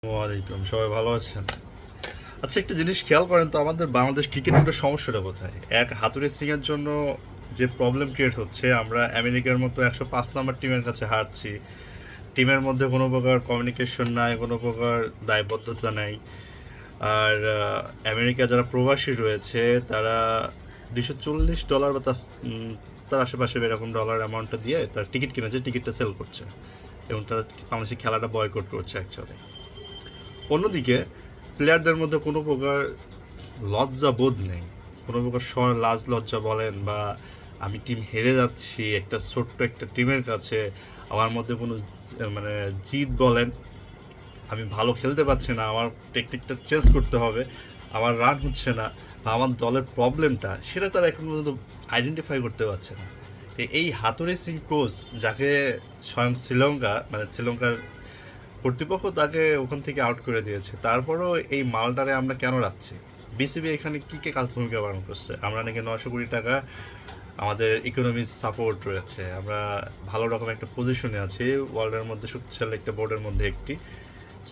ওয়ালাইকুম, সবাই ভালো আছেন? আচ্ছা, একটা জিনিস খেয়াল করেন তো, আমাদের বাংলাদেশ ক্রিকেটের সমস্যাটা কোথায়? এক হাতুড়ি সিংয়ের জন্য যে প্রবলেম ক্রিয়েট হচ্ছে, আমরা আমেরিকার মতো 105 নম্বর টিমের কাছে হারছি। টিমের মধ্যে কোনো প্রকার কমিউনিকেশন নাই, কোনো প্রকার দায়বদ্ধতা নাই। আর আমেরিকা যারা প্রবাসী রয়েছে তারা $240 বা তার আশেপাশে এরকম ডলার অ্যামাউন্টটা দিয়ে তার টিকিট কিনেছে, টিকিটটা সেল করছে এবং তারা বাংলাদেশের খেলাটা বয়কট করছে অ্যাকচুয়ালি। অন্যদিকে প্লেয়ারদের মধ্যে কোনো প্রকার লজ্জা বোধ নেই, কোনো প্রকার লাজ লজ্জা বলেন বা আমি টিম হেরে যাচ্ছি একটা ছোট্ট একটা টিমের কাছে, আমার মধ্যে কোনো মানে জিদ বলেন, আমি ভালো খেলতে পারছি না, আমার টেকনিকটা চেঞ্জ করতে হবে, আমার রান হচ্ছে না, বা আমার দলের প্রবলেমটা সেটা তারা এখন পর্যন্ত আইডেন্টিফাই করতে পারছে না। তো এই হাতুড়ি সিং কোচ, যাকে স্বয়ং শ্রীলঙ্কার কর্তৃপক্ষ তাকে ওখান থেকে আউট করে দিয়েছে, তারপরও এই মালটারে আমরা কেন রাখছি? বিসিবি এখানে কী কে কাজ ভূমিকা পালন করছে? আমরা নাকি 900 কোটি টাকা আমাদের ইকোনমি সাপোর্ট রয়েছে, আমরা ভালো রকম একটা পজিশনে আছি, ওয়ার্ল্ডের মধ্যে শক্তিশালী একটা বোর্ডের মধ্যে একটি।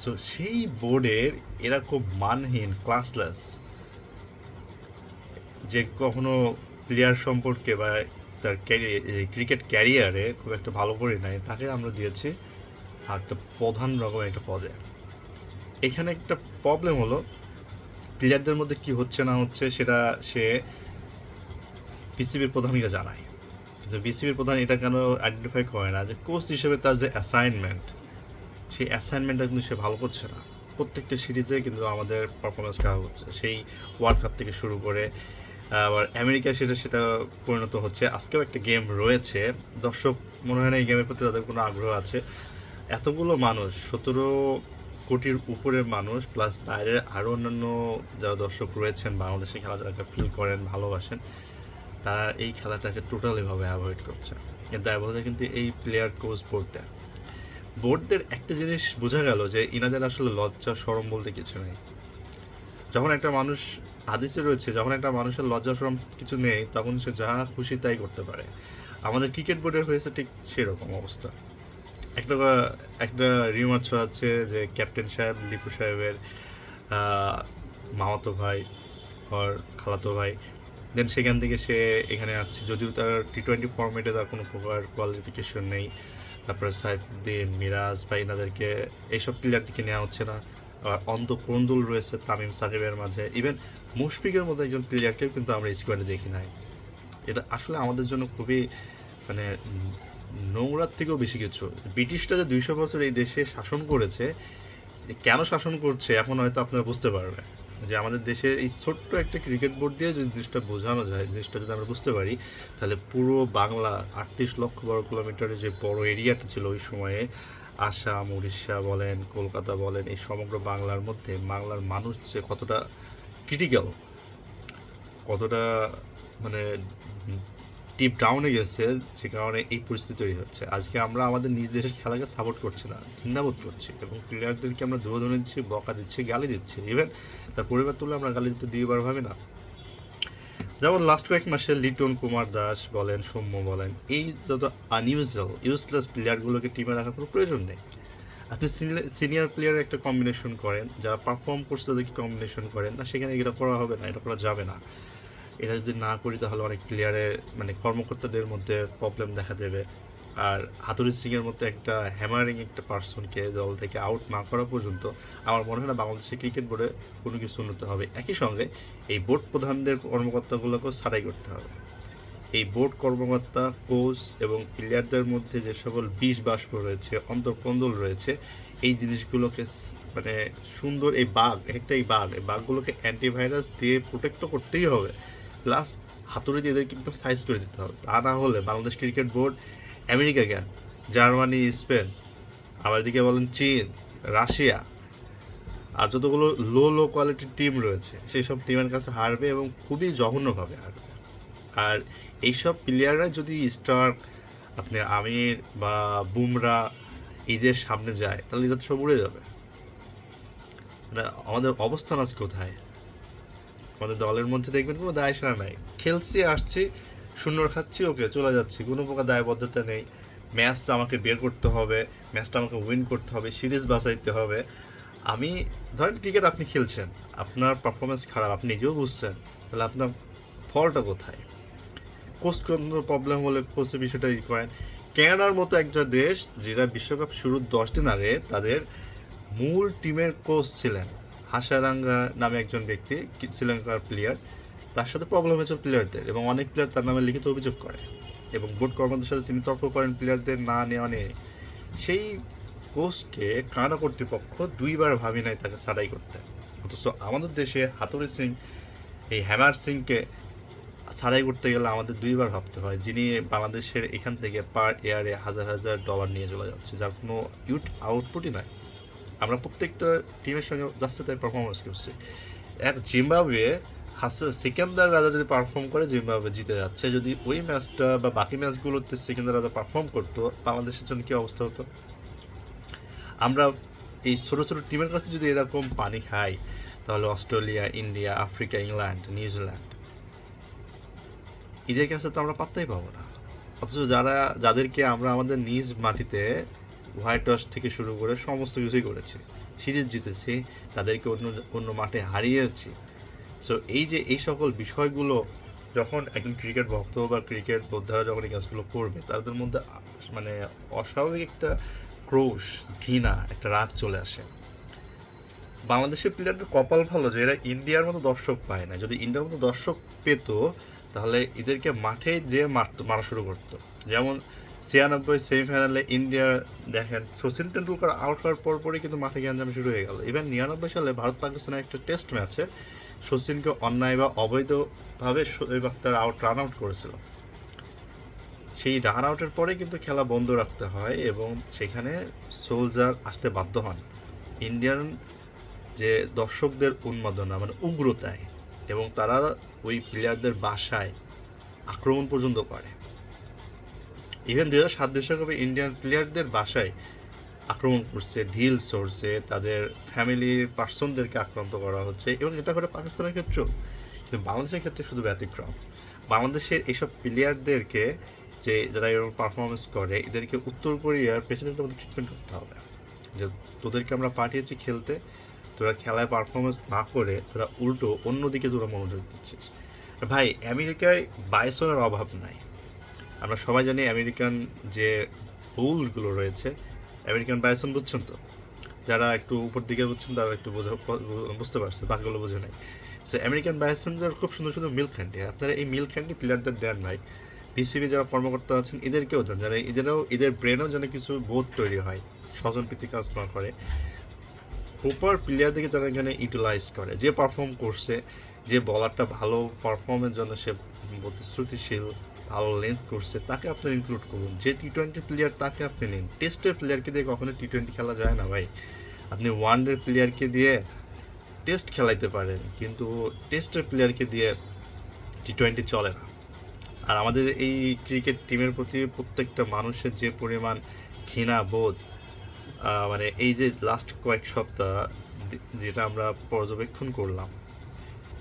সো সেই বোর্ডের এরা খুব মানহীন, ক্লাসলেস, যে কখনো প্লেয়ার সম্পর্কে বা তার ক্রিকেট ক্যারিয়ারে খুব একটা ভালো করে নাই, তাকে আমরা দিয়েছি একটা প্রধান রকম একটা পদে। এখানে একটা প্রবলেম হলো, প্লেয়ারদের মধ্যে কি হচ্ছে না হচ্ছে সেটা সে বিসিবির প্রধানকে জানায়, কিন্তু বিসিবির প্রধান এটা কেন আইডেন্টিফাই করে না যে কোচ হিসেবে তার যে অ্যাসাইনমেন্ট, সেই অ্যাসাইনমেন্টটা কিন্তু সে ভালো করছে না। প্রত্যেকটা সিরিজে কিন্তু আমাদের পারফরমেন্স খারাপ হচ্ছে, সেই ওয়ার্ল্ড কাপ থেকে শুরু করে আবার আমেরিকা সেটা পরিণত হচ্ছে। আজকেও একটা গেম রয়েছে, দর্শক মনে হয় না এই গেমের প্রতি তাদের কোনো আগ্রহ আছে। এতগুলো মানুষ, 17 কোটির উপরে মানুষ, প্লাস বাইরের আরও অন্যান্য যারা দর্শক রয়েছেন, বাংলাদেশের খেলা যারা ফিল করেন, ভালোবাসেন, তারা এই খেলাটাকে টোটালিভাবে অ্যাভয়েড করছে। কিন্তু দায়বদ্ধতা কিন্তু এই প্লেয়ার কোচ বোর্ডদের একটা জিনিস বোঝা গেল যে ইনাদের আসলে লজ্জা শরম বলতে কিছু নেই। যখন একটা মানুষ, হাদিসে রয়েছে, যখন একটা মানুষের লজ্জা শরম কিছু নেই তখন সে যা খুশি তাই করতে পারে। আমাদের ক্রিকেট বোর্ডের হয়েছে ঠিক সেরকম অবস্থা। একটা একটা রিউমার ছড়াচ্ছে যে ক্যাপ্টেন সাহেব, লিপু সাহেবের মামাতো ভাই ওর খালাতো ভাই, দেন সেখান থেকে সে এখানে আসছে, যদিও তার টি-20 ফর্মেটে তার কোনো প্রকার কোয়ালিফিকেশন নেই। তারপরে সাইফুদ্দিন, মিরাজ বা এনাদেরকে, এইসব প্লেয়ারটিকে নেওয়া হচ্ছে না। আর অন্তঃকন্দুল রয়েছে তামিম সাকিবের মাঝে, ইভেন মুশফিকের মতো একজন প্লেয়ারকেও কিন্তু আমরা স্কোয়াডে দেখি নাই। এটা আসলে আমাদের জন্য খুবই মানে নোংরার থেকেও বেশি কিছু। ব্রিটিশরা যে 200 বছর এই দেশে শাসন করেছে, কেন শাসন করছে এখন হয়তো আপনারা বুঝতে পারবেন। যে আমাদের দেশের এই ছোট্ট একটা ক্রিকেট বোর্ড দিয়ে যদি জিনিসটা বোঝানো যায়, জিনিসটা যদি আমরা বুঝতে পারি, তাহলে পুরো বাংলা 38 লক্ষ বর্গ কিলোমিটারের যে বড় এরিয়াটা ছিল ওই সময়ে, আসাম, উড়িষ্যা বলেন, কলকাতা বলেন, এই সমগ্র বাংলার মধ্যে বাংলার মানুষ যে কতটা ক্রিটিক্যাল, কতটা মানে ডিপ ডাউনে গেছে, যে কারণে এই পরিস্থিতি তৈরি হচ্ছে। আজকে আমরা আমাদের নিজ দেশের খেলাকে সাপোর্ট করছি না, ঘৃণাবোধ করছি, এবং প্লেয়ারদেরকে আমরা দূরদূরে দিচ্ছি, বকা দিচ্ছি, গালি দিচ্ছি, ইভেন তার পরিবার তুলে আমরা গালি দিতে দুইবার ভাবি না। যেমন লাস্ট কয়েক মাসে লিটন কুমার দাস বলেন, সৌম্য বলেন, এই যত আনইউজুয়াল ইউজলেস প্লেয়ারগুলোকে টিমে রাখার কোনো প্রয়োজন নেই। আপনি সিনিয়র প্লেয়ারের একটা কম্বিনেশন করেন, যারা পারফর্ম করছে তাদেরকে কম্বিনেশন করেন না, সেখানে এটা করা হবে না, এটা করা যাবে না। এটা যদি না করি তাহলে অনেক প্লেয়ারের কর্মকর্তাদের মধ্যে প্রবলেম দেখা দেবে। আর হাতুড়ি সিংয়ের মতো একটা হ্যামারিং একটা পার্সনকে দল থেকে আউট না করা পর্যন্ত আমার মনে হয় না বাংলাদেশের ক্রিকেট বোর্ডে কোনো কিছু উন্নত হবে। একই সঙ্গে এই বোর্ড প্রধানদের কর্মকর্তাগুলোকেও ছাঁটাই করতে হবে। এই বোর্ড কর্মকর্তা, কোচ এবং প্লেয়ারদের মধ্যে যে সকল বিষ বাষ্প রয়েছে, অন্তর্কন্দল রয়েছে, এই জিনিসগুলোকে মানে সুন্দর, এই বাঘগুলোকে অ্যান্টিভাইরাস দিয়ে প্রোটেক্ট করতেই হবে, প্লাস হাতুড়ি দিয়ে এদেরকে একদম সাইজ করে দিতে হবে। তা না হলে বাংলাদেশ ক্রিকেট বোর্ড আমেরিকা কেন, জার্মানি, স্পেন, আবার এদিকে বলেন চীন, রাশিয়া, আর যতগুলো লো কোয়ালিটির টিম রয়েছে সেই সব টিমের কাছে হারবে, এবং খুবই জঘন্যভাবে হারবে। আর এইসব প্লেয়াররা যদি স্টার, আপনি আমির বা বুমরা ঈদের সামনে যায়, তাহলে এটা তো সব উড়ে যাবে। মানে আমাদের অবস্থান আজ কোথায়? আমাদের দলের মধ্যে দেখবেন কোনো দায় সারা নাই, খেলছি, আসছি, শূন্য খাচ্ছি, ওকে চলে যাচ্ছি, কোনো প্রকার দায়বদ্ধতা নেই। ম্যাচ আমাকে বের করতে হবে, ম্যাচটা আমাকে উইন করতে হবে, সিরিজ বাঁচাইতে হবে, আমি ধরেন ক্রিকেট আপনি খেলছেন, আপনার পারফরমেন্স খারাপ, আপনি নিজেও বুঝছেন, তাহলে আপনার ফলটা কোথায়? কোচ কোনো প্রবলেম হলে কোচের বিষয়টা ই করেন। ক্যানাডার মতো একটা দেশ যেটা বিশ্বকাপ শুরুর 10 দিন আগে তাদের মূল টিমের কোচ ছিলেন হাসারাঙ্গা নামে একজন ব্যক্তি, শ্রীলঙ্কার প্লেয়ার। তার সাথে প্রবলেম হয়েছিল প্লেয়ারদের, এবং অনেক প্লেয়ার তার নামে লিখিত অভিযোগ করে, এবং বোর্ড কর্মকর্তাদের সাথে তিনি তর্ক করেন প্লেয়ারদের না নেওয়া নিয়ে। সেই কোচকে কানাডা কর্তৃপক্ষ 2বার ভাবি নাই তাকে ছাড়াই করতে। অথচ আমাদের দেশে হাতুড়ি সিং, এই হ্যামার সিংকে ছাড়াই করতে গেলে আমাদের 2বার ভাবতে হয়, যিনি বাংলাদেশের এখান থেকে পার এয়ারে হাজার হাজার ডলার নিয়ে চলে যাচ্ছে, যার কোনো আউটপুটই নাই। আমরা প্রত্যেকটা টিমের সঙ্গে যাচ্ছে তাই পারফরমেন্স করছি। এক জিম্বাবুয়ে সিকান্দার রাজা যদি পারফর্ম করে জিম্বাবুয়ে জিতে যাচ্ছে, যদি ওই ম্যাচটা বা বাকি ম্যাচগুলোতে সিকান্দার রাজা পারফর্ম করতো, বাংলাদেশের জন্য কী অবস্থা হতো? আমরা এই ছোটো ছোটো টিমের কাছে যদি এরকম পানি খাই, তাহলে Australia, India, Africa, England, New Zealand, এদের কাছে তো আমরা পাত্তাই পাবো না। অথচ যাদেরকে আমরা আমাদের নিজ মাটিতে হোয়াইট ওয়াশ থেকে শুরু করে সমস্ত কিছুই করেছি, সিরিজ জিতেছি, তাদেরকে অন্য অন্য মাঠে হারিয়েছি। সো এই যে এই সকল বিষয়গুলো যখন একজন ক্রিকেট ভক্ত বা ক্রিকেট বোদ্ধারা যখন এই কাজগুলো করবে, তাদের মধ্যে মানে অস্বাভাবিক একটা ক্রোশ, ঘৃণা, একটা রাগ চলে আসে। বাংলাদেশের প্লেয়ারদের কপাল ভালো যে এরা ইন্ডিয়ার মতো দর্শক পায় না। যদি ইন্ডিয়ার মতো দর্শক পেত, তাহলে এদেরকে মাঠে যে মারা শুরু করতো। যেমন 96 সেমিফাইনালে ইন্ডিয়া দেখেন সচিন টেন্ডুলকার আউট হওয়ার পরপরই কিন্তু মাঠে গ্যাঞ্জাম শুরু হয়ে গেল। ইভেন 99 সালে ভারত পাকিস্তানের একটা টেস্ট ম্যাচে সচিনকে অন্যায় বা অবৈধভাবে শোয়েব আখতার রান আউট করেছিল। সেই রান আউটের পরে কিন্তু খেলা বন্ধ রাখতে হয়, এবং সেখানে সোলজার আসতে বাধ্য হন ইন্ডিয়ান যে দর্শকদের উন্মাদনা, মানে উগ্রতায়, এবং তারা ওই প্লেয়ারদের বাসায় আক্রমণ পর্যন্ত করে। ইভেন 2007 বিশ্বকাপে ইন্ডিয়ান প্লেয়ারদের বাসায় আক্রমণ করছে, ঢিল ছড়ছে, তাদের ফ্যামিলির পার্সনদেরকে আক্রান্ত করা হচ্ছে, এবং এটা করে পাকিস্তানের ক্ষেত্রেও। কিন্তু বাংলাদেশের ক্ষেত্রে শুধু ব্যতিক্রম। বাংলাদেশের এইসব প্লেয়ারদেরকে যে যারা এরকম পারফরমেন্স করে, এদেরকে উত্তর কোরিয়ার প্রেসিডেন্টের মধ্যে ট্রিটমেন্ট করতে হবে, যে তোদেরকে আমরা পাঠিয়েছি খেলতে, তোরা খেলায় পারফরমেন্স না করে তোরা উল্টো অন্যদিকে তোরা মনোযোগ দিচ্ছিস। ভাই, আমেরিকায় বাইসনের অভাব নাই। আমরা সবাই জানি আমেরিকান যে বুলগুলো রয়েছে, আমেরিকান বাইসন বুঝছেন তো? যারা একটু উপর দিকে বুঝছেন তারা একটু বুঝতে পারছে, বাকিগুলো বুঝে নাই। সো আমেরিকান বাইসেনদের খুব সুন্দর সুন্দর মিল্ক ক্যান্ডি, আপনারা এই মিল্ক ক্যান্ডি প্লেয়ারদের দেন ভাই। বিসিবি যারা কর্মকর্তা আছেন এদেরকেও দেন, যেন এদের ব্রেনও যেন কিছু বোধ তৈরি হয়, স্বজনপ্রীতি কাজ না করে। প্রপার প্লেয়ারদেরকে যারা এখানে ইউটিলাইজ করে, যে পারফর্ম করছে, যে বলারটা ভালো পারফর্মের জন্য সে প্রতিশ্রুতিশীল, ভালো লেন্থ করছে, তাকে আপনি ইনক্লুড করুন। যে টি-20 প্লেয়ার তাকে আপনি নিন। টেস্টের প্লেয়ারকে দিয়ে কখনো টি-20 খেলা যায় না ভাই। আপনি ওয়ানডের প্লেয়ারকে দিয়ে টেস্ট খেলাইতে পারেন, কিন্তু টেস্টের প্লেয়ারকে দিয়ে টি-20 চলে না। আর আমাদের এই ক্রিকেট টিমের প্রতি প্রত্যেকটা মানুষের যে পরিমাণ ঘৃণা বোধ, মানে এই যে লাস্ট কয়েক সপ্তাহ যেটা আমরা পর্যবেক্ষণ করলাম,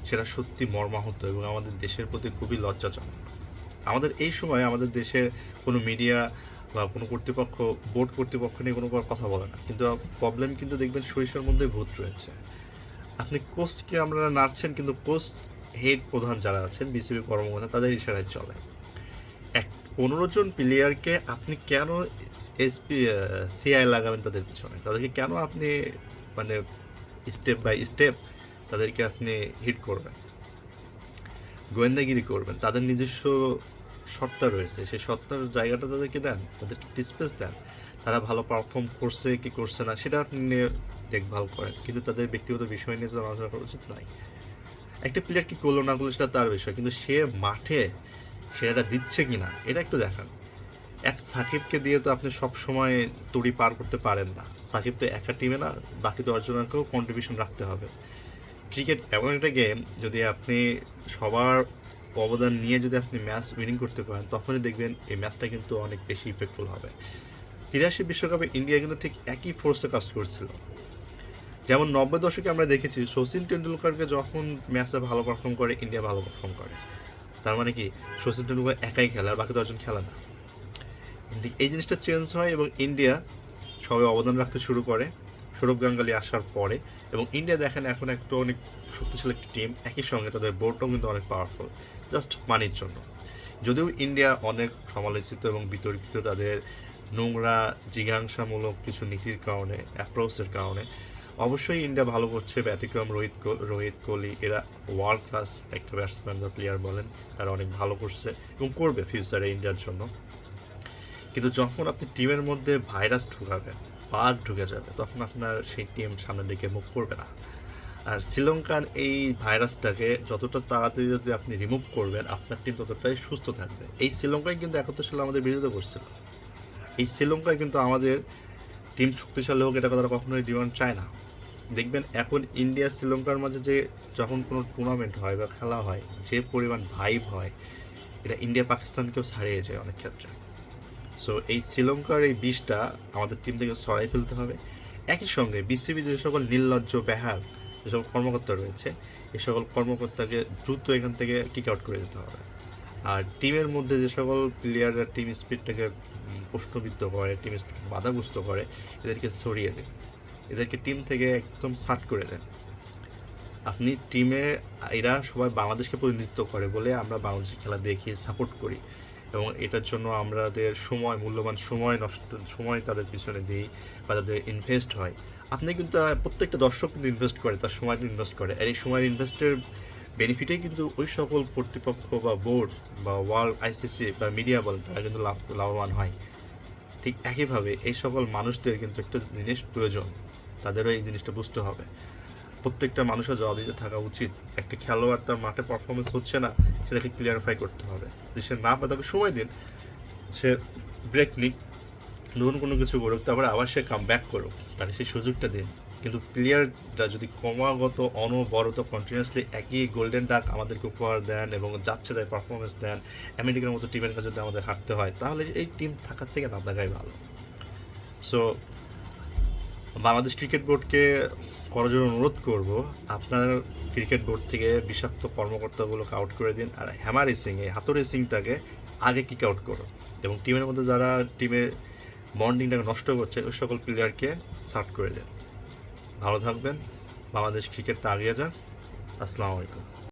সেটা সত্যি মর্মাহত এবং আমাদের দেশের প্রতি খুবই লজ্জাজনক। আমাদের এই সময় আমাদের দেশের কোনো মিডিয়া বা কোনো কর্তৃপক্ষ, বোর্ড কর্তৃপক্ষ নিয়ে কোনো কথা বলে না, কিন্তু প্রবলেম কিন্তু দেখবেন সরিষার মধ্যে ভূত রয়েছে। আপনি কোচকে আমরা নাড়ছেন, কিন্তু কোচ হেড প্রধান যারা আছেন, বিসিবি কর্মকর্তা, তাদের ইশারায় চলে। 15 জন প্লেয়ারকে আপনি কেন সিআই লাগাবেন তাদের পিছনে? তাদেরকে কেন আপনি মানে স্টেপ বাই স্টেপ তাদেরকে আপনি হিট করবেন, গোয়েন্দাগিরি করবেন? তাদের নিজস্ব সত্তা রয়েছে, সেই সত্তার জায়গাটা তাদেরকে দেন, তাদেরকে স্পেস দেন। তারা ভালো পারফর্ম করছে কি করছে না সেটা আপনি নিয়ে দেখভাল করেন, কিন্তু তাদের ব্যক্তিগত বিষয় নিয়ে তো আলোচনা করা উচিত নয়। একটা প্লেয়ার কি করলো না করলো সেটা তার বিষয়, কিন্তু সে মাঠে সেটা দিচ্ছে কি না এটা একটু দেখান। এক সাকিবকে দিয়ে তো আপনি সব সময় তড়ি পার করতে পারেন না। সাকিব তো একা টিমে না, বাকি 10 জনকেও কন্ট্রিবিউশন রাখতে হবে। ক্রিকেট এমন একটা গেম, যদি আপনি সবার অবদান নিয়ে যদি আপনি ম্যাচ উইনিং করতে পারেন, তখনই দেখবেন এই ম্যাচটা কিন্তু অনেক বেশি ইফেক্টফুল হবে। 83 বিশ্বকাপে ইন্ডিয়া কিন্তু ঠিক একই ফোর্সে কাজ করছিল। যেমন 90 দশকে আমরা দেখেছি সচিন টেন্ডুলকারকে যখন ম্যাচে ভালো পারফর্ম করে, ইন্ডিয়া ভালো পারফর্ম করে। তার মানে কি সচিন টেন্ডুলকার একাই খেলে আর বাকি 10 জন খেলে না। এই জিনিসটা চেঞ্জ হয় এবং ইন্ডিয়া সবাই অবদান রাখতে শুরু করে, সৌরভ গাঙ্গুলী আসার পরে। এবং ইন্ডিয়া দেখেন এখন একটু অনেক শক্তিশালী একটা টিম, একই সঙ্গে তাদের বোর্ডটাও কিন্তু অনেক পাওয়ারফুল, জাস্ট মানির জন্য। যদিও ইন্ডিয়া অনেক সমালোচিত এবং বিতর্কিত তাদের নোংরা জিজ্ঞাসামূলক কিছু নীতির কারণে, অ্যাপ্রোচের কারণে, অবশ্যই ইন্ডিয়া ভালো করছে। ব্যতিক্রম রোহিত কোহলি, এরা ওয়ার্ল্ড ক্লাস একটা ব্যাটসম্যান বা প্লেয়ার বলেন, তারা অনেক ভালো করছে এবং করবে ফিউচারে ইন্ডিয়ার জন্য। কিন্তু যখন আপনি টিমের মধ্যে ভাইরাস ঢুকাবেন, বাঘ ঢুকে যাবে, তখন আপনার সেই টিম সামনের দিকে মুভ করবে না। আর শ্রীলঙ্কার এই ভাইরাসটাকে যতটা তাড়াতাড়ি যদি আপনি রিমুভ করবেন, আপনার টিম ততটাই সুস্থ থাকবে। এই শ্রীলঙ্কায় কিন্তু 71 সালে আমাদের বিরোধিতা করছিল। এই শ্রীলঙ্কায় কিন্তু আমাদের টিম শক্তিশালী হোক, এটা তারা কখনোই ডিমান্ড চায় না। দেখবেন এখন ইন্ডিয়া শ্রীলঙ্কার মাঝে যে যখন কোনো টুর্নামেন্ট হয় বা খেলা হয়, যে পরিমাণ ভাইব হয়, এটা ইন্ডিয়া পাকিস্তানকেও ছাড়িয়ে যায় অনেক ক্ষেত্রে। সো এই শ্রীলঙ্কার এই বিষটা আমাদের টিম থেকে সরাই ফেলতে হবে। একই সঙ্গে বিসিবি যে সকল নির্লজ্জ বেহাল যে সকল কর্মকর্তা রয়েছে, এই সকল কর্মকর্তাকে দ্রুত এখান থেকে কিক আউট করে দিতে হবে। আর টিমের মধ্যে যে সকল প্লেয়াররা টিম স্পিরিটটাকে প্রশ্নবিদ্ধ করে, টিম বাধাগ্রস্ত করে, এদেরকে সরিয়ে দেন, এদেরকে টিম থেকে একদম সাট করে দেন। আপনি টিমে, এরা সবাই বাংলাদেশকে প্রতিনিধিত্ব করে বলে আমরা বাংলাদেশের খেলা দেখি, সাপোর্ট করি, এবং এটার জন্য আমাদের মূল্যবান সময় তাদের পিছনে দিই বা তাদের ইনভেস্ট হয়। আপনি কিন্তু প্রত্যেকটা দর্শক কিন্তু ইনভেস্ট করে, তার সময় ইনভেস্ট করে, আর এই সময়ের ইনভেস্টের বেনিফিটেই কিন্তু ওই সকল কর্তৃপক্ষ বা বোর্ড বা ওয়ার্ল্ড আইসিসি বা মিডিয়া বলেন, তারা কিন্তু লাভবান হয়। ঠিক একইভাবে এই সকল মানুষদের কিন্তু একটা জিনিস প্রয়োজন, তাদেরও এই জিনিসটা বুঝতে হবে। প্রত্যেকটা মানুষের জবাবদিহিতে থাকা উচিত। একটা খেলোয়াড় তার মাঠে পারফরমেন্স হচ্ছে না, সেটাকে ক্লিয়ারিফাই করতে হবে। যদি সে না পায়, তাকে সময় দিন, সে ব্রেক নিক, নতুন কোনো কিছু করুক, তারপরে আবার সে কাম ব্যাক করুক, তাকে সেই সুযোগটা দিন। কিন্তু প্লেয়াররা যদি ক্রমাগত অনবরত কন্টিনিউয়াসলি একই গোল্ডেন ডাক আমাদেরকে উপহার দেন এবং যাচ্ছে তাই পারফরমেন্স দেন, আমেরিকার মতো টিমের কাছে যদি আমাদের হারতে হয়, তাহলে এই টিম থাকার থেকে না থাকাই ভালো। সো বাংলাদেশ ক্রিকেট বোর্ডকে করজোড়ে অনুরোধ করব, আপনার ক্রিকেট বোর্ড থেকে বিষাক্ত কর্মকর্তাগুলোকে আউট করে দিন, আর হ্যামার রেসিংয়ে হাতো রেসিংটাকে আগে কিক আউট করুন, এবং টিমের মধ্যে যারা টিমের বন্ডিংটাকে নষ্ট করছে ওই সকল প্লেয়ারকে সার্ট করে দেন। ভালো থাকবেন, বাংলাদেশ ক্রিকেটটা আগিয়ে যান। আসসালামু আলাইকুম।